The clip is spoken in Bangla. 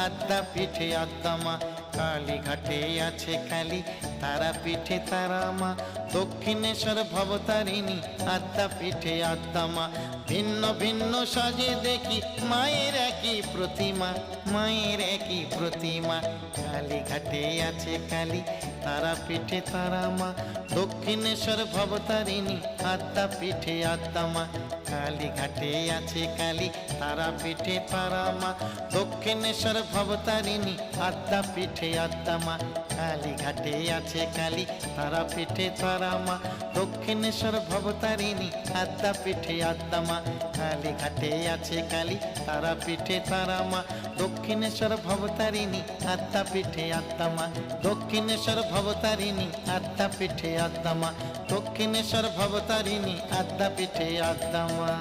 আদ্যা পিঠে আদ্যা মা। কালী ঘাটে আছে কালী, তারা পিঠে তারা মা। দক্ষিণেশ্বর ভবতারিণী, আদ্যা পিঠে আদ্যা মা। ভিন্ন ভিন্ন সাজে দেখি মায়ের একই প্রতিমা, মায়ের একই প্রতিমা। কালী ঘাটে আছে কালী, তারা পিঠে তারা মা। দক্ষিণেশ্বর ভবতারিণী, আদ্যা পিঠে আদ্যা মা। কালী ঘাটে আছে কালী, তারা পিঠে তারা মা। দক্ষিণেশ্বর ভবতারিণী, আদ্যা পিঠে আদ্যা মা। কালী ঘাটে আছে কালী, তারা পিঠে তারা মা। দক্ষিণেশ্বর ভবতারিণী, আদ্যা পিঠে আদ্যা মা। কালী ঘাটে আছে কালী, তারা পিঠে তারা মা। দক্ষিণেশ্বর ভবতারিণী, আদ্যা পিঠে আদ্যা মা। দক্ষিণেশ্বর ভবতারিণী, আদ্যা পিঠে আদ্যা মা। দক্ষিণেশ্বর ভবতারিণী, আদ্যা পিঠে আদ্যা মা।